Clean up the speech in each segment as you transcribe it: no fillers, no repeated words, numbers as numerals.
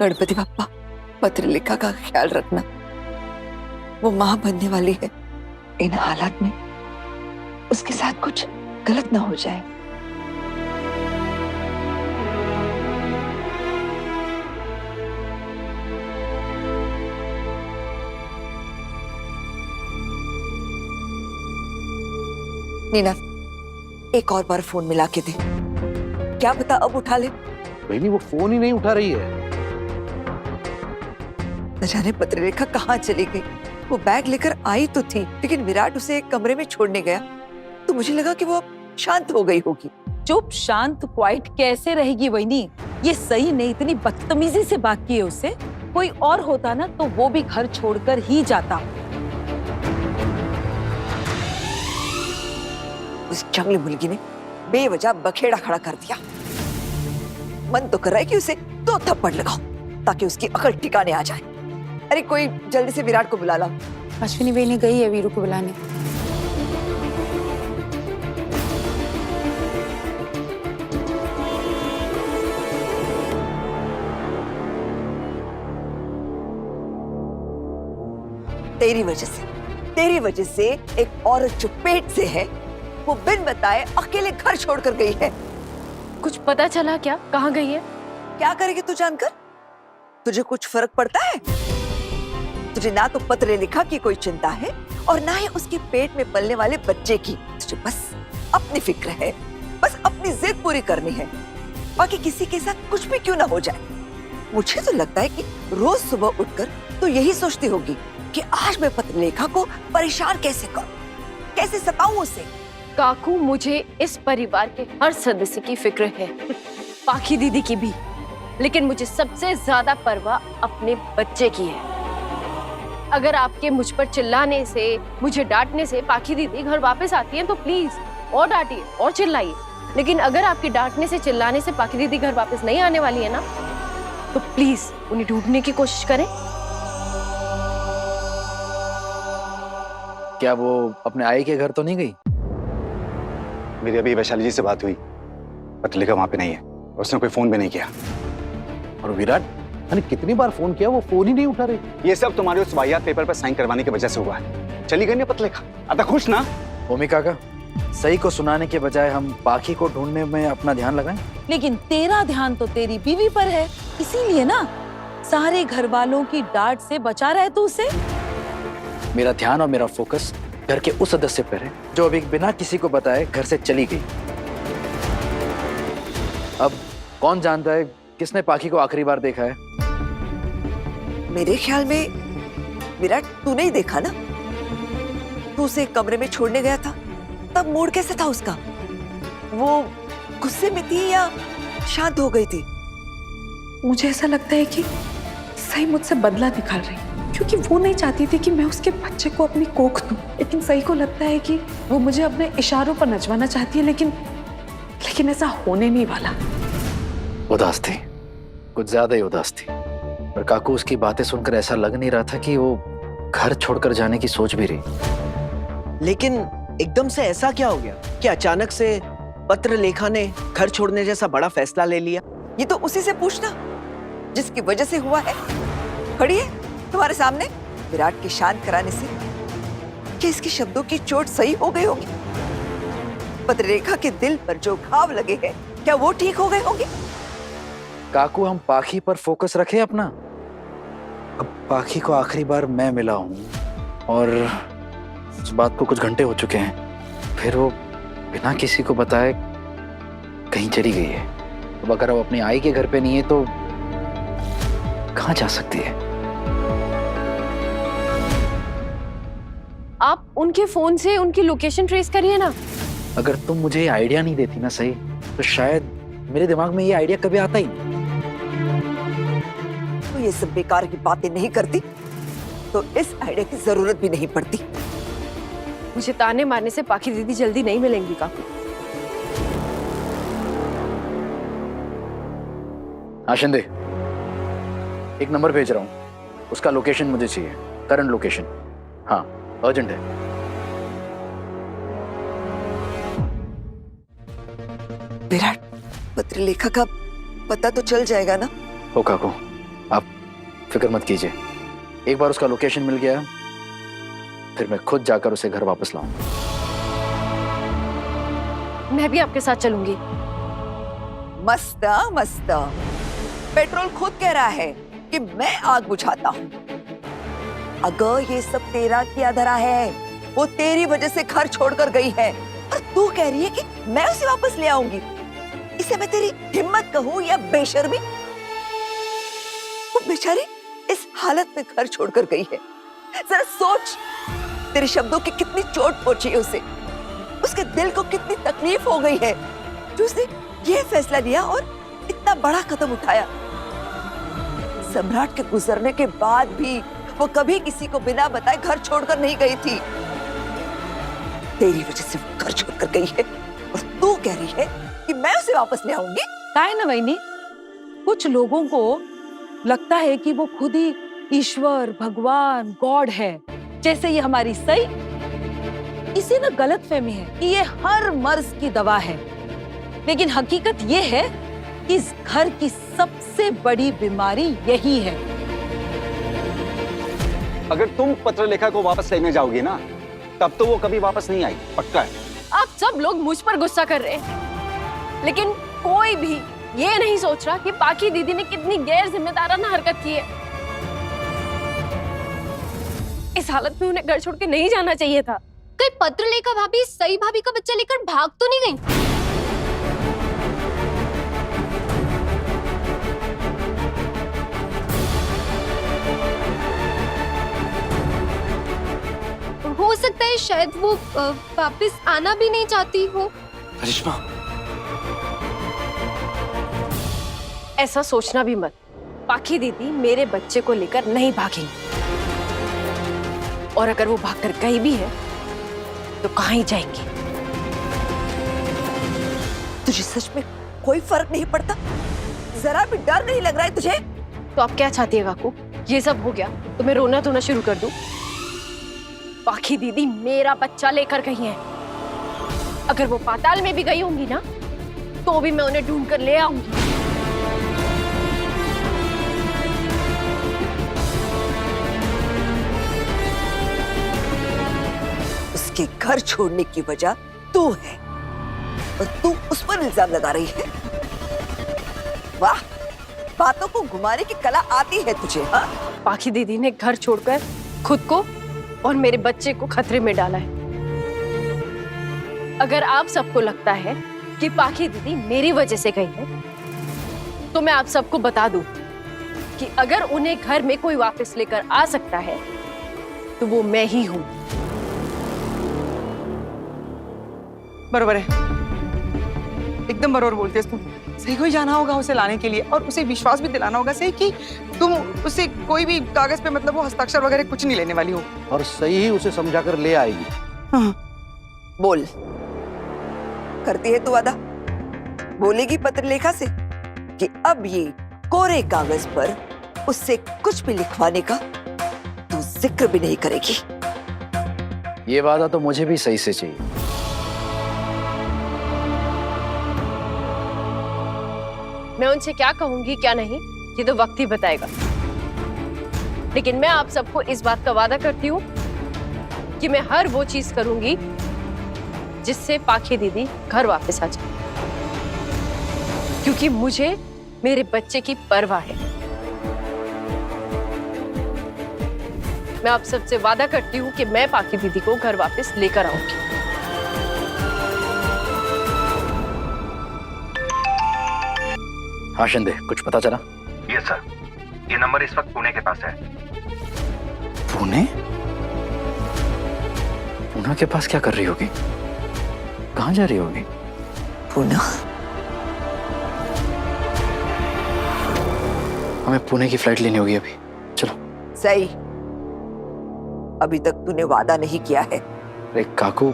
गणपति बप्पा, पत्रलेखा का ख्याल रखना। वो मां बनने वाली है। इन हालात में उसके साथ कुछ गलत ना हो जाए। नीना, एक और बार फोन मिला के दे। क्या पता अब उठा ले। नहीं, वो फोन ही नहीं उठा रही है। न जाने पत्रलेखा कहाँ चली गई। वो बैग लेकर आई तो थी, लेकिन विराट उसे एक कमरे में छोड़ने गया तो मुझे लगा कि वो अब शांत हो गई होगी। चुप शांत क्वाइट कैसे रहेगी वहीनी? ये सही नहीं इतनी बदतमीजी से बात की है उससे। कोई और होता ना तो वो भी घर छोड़कर ही जाता। उस जंगली मुर्गी ने बेवजह बखेड़ा खड़ा कर दिया। मन तो कर रहा है कि उसे 2 थप्पड़ लगाओ ताकि उसकी अकल ठिकाने आ जाए। अरे कोई जल्दी से विराट को बुला ला। अश्विनी बेनी गई है वीरू को बुलाने। तेरी वजह से एक औरत जो पेट से है वो बिन बताए अकेले घर छोड़कर गई है। कुछ पता चला क्या? कहाँ गई है? क्या करेगी तू जानकर? तुझे कुछ फर्क पड़ता है? तुझे ना तो पत्रलेखा की कोई चिंता है और ना ही उसके पेट में पलने वाले बच्चे की। तुझे बस अपनी फिक्र है, बस अपनी जिद पूरी करनी है, बाकी किसी के साथ कुछ भी क्यों ना हो जाए। मुझे तो लगता है कि रोज सुबह उठकर तो यही सोचती होगी कि आज मैं पत्रलेखा को परेशान कैसे करूं, कैसे सताऊं उसे। काकू, मुझे इस परिवार के हर सदस्य की फिक्र है, पाखी दीदी की भी, लेकिन मुझे सबसे ज्यादा परवाह अपने बच्चे की है। अगर आपके मुझ पर चिल्लाने से, मुझे डांटने से पाखी दीदी घर वापस आती है तो प्लीज और डांटिए और चिल्लाइए, लेकिन अगर आपके डांटने से, चिल्लाने से पाखी दीदी घर वापस नहीं आने वाली है ना, तो प्लीज उन्हें ढूंढने की कोशिश करें। क्या वो अपने आई के घर तो नहीं गई? मेरी अभी वैशाली जी से बात हुई, पत्रलेखा वहां पे नहीं है, उसने कोई फोन भी नहीं किया। और विराट, मैंने कितनी बार फोन किया, वो फोन ही नहीं उठा रही। ये सब तुम्हारे उस वाहियात पेपर पर साइन करवाने की वजह से हुआ है। चली गई ना पत्रलेखा, अब तक खुश ना? ओमी काका, सही को सुनाने के बजाय हम पाखी को ढूंढने में अपना ध्यान लगाएं। लेकिन तेरा ध्यान तो तेरी बीवी पर है, इसीलिए ना सारे घर वालों की डांट से बचा रहे तू उसे। मेरा ध्यान और मेरा फोकस घर के उस सदस्य पर है जो अभी बिना किसी को बताए घर से चली गई। अब कौन जानता है किसने पाखी को आखिरी बार देखा है। मेरे ख्याल में विराट, तू नहीं देखा ना? तू उसे कमरे में छोड़ने गया था, तब मूड कैसे था उसका? वो गुस्से में थी या शांत हो गई थी? मुझे ऐसा लगता है कि सही मुझसे बदला निकाल रही, क्योंकि वो नहीं चाहती थी कि मैं उसके बच्चे को अपनी कोख दूं, लेकिन सही को लगता है कि वो मुझे अपने इशारों पर नचवाना चाहती है, लेकिन ऐसा होने नहीं वाला। उदास थी, कुछ ज्यादा ही उदास थी। पर काकू, उसकी बातें सुनकर ऐसा लग नहीं रहा था कि वो घर छोड़कर जाने की सोच भी रही। लेकिन एकदम से ऐसा क्या हो गया कि अचानक से पत्रलेखा ने घर छोड़ने जैसा बड़ा फैसला ले लिया? ये तो उसी से पूछना जिसकी वजह से हुआ है। खड़ी है तुम्हारे सामने। विराट के शांत कराने से क्या इसके शब्दों की चोट सही हो गई होगी? पत्रलेखा के दिल पर जो घाव लगे हैं, क्या वो ठीक हो गए होंगे? काकू, हम पाखी पर फोकस रखें अपना। अब पाखी को आखिरी बार मैं मिला हूं और उस बात को कुछ घंटे हो चुके हैं। फिर वो बिना किसी को बताए कहीं चली गई है। अब अगर वो अपनी आई के घर पे नहीं है तो कहाँ जा सकती है? आप उनके फोन से उनकी लोकेशन ट्रेस करिए ना। अगर तुम मुझे ये आइडिया नहीं देती ना सही, तो शायद मेरे दिमाग में ये आइडिया कभी आता ही नहीं। तो ये सब बेकार की बातें नहीं करती तो इस आइडिया की जरूरत भी नहीं पड़ती। मुझे ताने मारने से पाखी दीदी जल्दी नहीं मिलेंगी काकू। हाँ शिंदे, एक नंबर भेज रहा हूँ, उसका लोकेशन मुझे चाहिए, करंट लोकेशन। हाँ, अर्जेंट है। विराट, पत्रलेखा का पता तो चल जाएगा ना? ओ काकू, आप फिक्र मत कीजिए, एक बार उसका लोकेशन मिल गया फिर मैं खुद जाकर उसे घर वापस लाऊं। मैं भी आपके साथ चलूंगी। मस्त मस्त। पेट्रोल खुद कह रहा है कि मैं आग बुझाता हूँ। अगर ये सब तेरा किया धरा है, वो तेरी वजह से घर छोड़कर गई है और तू कह रही है कि मैं उसे वापस ले आऊंगी। इसे मैं तेरी हिम्मत कहूँ या बेशर्मी? वो बेचारी इस हालत में घर छोड़कर गई है। जरा सोच, तेरे शब्दों की कितनी चोट पहुंची है उसे, उसके दिल को कितनी तकलीफ हो गई है जो उसने ये फैसला लिया और इतना बड़ा कदम उठाया। सम्राट के गुजरने के बाद भी वो कभी किसी को बिना बताए घर छोड़कर नहीं गई थी। तेरी वजह से वो घर छोड़कर गई है और तू कह रही है कि मैं उसे वापस ले आऊंगी। है ना वहीनी, कुछ लोगों को लगता है कि वो खुद ही ईश्वर, भगवान, गॉड है, जैसे ये हमारी सही। इसे ना गलतफहमी है कि ये हर मर्ज की दवा है, लेकिन हकीकत ये है कि इस घर की सबसे बड़ी बीमारी यही है। अगर तुम पत्रलेखा को वापस लेने जाओगी ना, तब तो वो कभी वापस नहीं आई, पक्का है। आप सब लोग मुझ पर गुस्सा कर रहे हैं, लेकिन कोई भी ये नहीं सोच रहा कि पाखी दीदी ने कितनी गैर जिम्मेदाराना हरकत की है। इस हालत में उन्हें घर छोड़ के नहीं जाना चाहिए था। कहीं पत्रलेखा भाभी सई भाभी का बच्चा लेकर भाग तो नहीं गई? हो सकता है शायद वो वापस आना भी नहीं चाहती हो। करिश्मा, ऐसा सोचना भी मत। पाखी दीदी मेरे बच्चे को लेकर नहीं भागेंगी, और अगर वो भागकर गई भी है तो कहाँ ही जाएंगी। तुझे सच में कोई फर्क नहीं पड़ता? जरा भी डर नहीं लग रहा है तुझे? तो आप क्या चाहती है काकू? ये सब हो गया तो मैं रोना धोना शुरू कर दूं? पाखी दीदी मेरा बच्चा लेकर गई है। अगर वो पाताल में भी गई होंगी ना, तो भी मैं उन्हें ढूंढ कर ले आऊंगी। उसके घर छोड़ने की वजह तू है और तू उस पर इल्जाम लगा रही है। वाह, बातों को घुमाने की कला आती है तुझे। हाँ? पाखी दीदी ने घर छोड़कर खुद को और मेरे बच्चे को खतरे में डाला है। अगर आप सबको लगता है कि पाखी दीदी मेरी वजह से गई है, तो मैं आप सबको बता दूं कि अगर उन्हें घर में कोई वापस लेकर आ सकता है तो वो मैं ही हूं। बरोबर है, एकदम बरोबर बोलते तुम। सही को ही जाना होगा उसे लाने के लिए, और उसे विश्वास भी दिलाना होगा सही कि तुम उसे कोई भी कागज पे मतलब वो हस्ताक्षर वगैरह कुछ नहीं लेने वाली हो। और सही ही उसे समझाकर ले आएगी। हाँ। बोल, करती है तू वादा? बोलेगी पत्रलेखा से कि अब ये कोरे कागज पर उससे कुछ भी लिखवाने का तू जिक्र भी नहीं करेगी? ये वादा तो मुझे भी सही से चाहिए। मैं उनसे क्या कहूंगी क्या नहीं, ये तो वक्त ही बताएगा। लेकिन मैं आप सबको इस बात का वादा करती हूँ कि मैं हर वो चीज करूंगी जिससे पाखी दीदी घर वापस आ जाए, क्योंकि मुझे मेरे बच्चे की परवाह है। मैं आप सबसे वादा करती हूँ कि मैं पाखी दीदी को घर वापस लेकर आऊंगी। हाँ शिंदे, कुछ पता चला? यस सर, ये नंबर इस वक्त पुणे के पास है। पुणे? पुणे के पास क्या कर रही होगी? कहाँ जा रही होगी? पुणे? हमें पुणे की फ्लाइट लेनी होगी अभी। चलो। सही, अभी तक तूने वादा नहीं किया है। अरे काकू,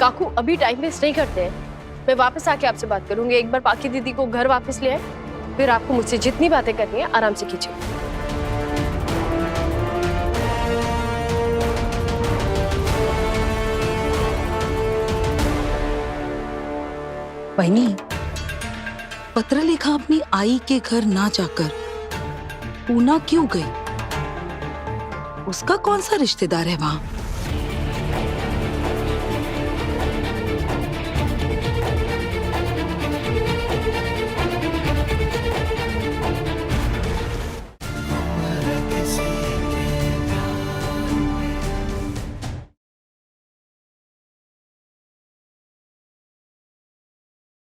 काकू अभी टाइम वेस्ट नहीं करते हैं। मैं वापस आके आपसे बात करूंगी। एक बार पाखी दीदी को घर वापस ले आए, फिर आपको मुझसे जितनी बातें करनी है आराम से कीजिए। बहनी, पत्रलेखा अपनी आई के घर ना जाकर पूना क्यों गई? उसका कौन सा रिश्तेदार है वहां?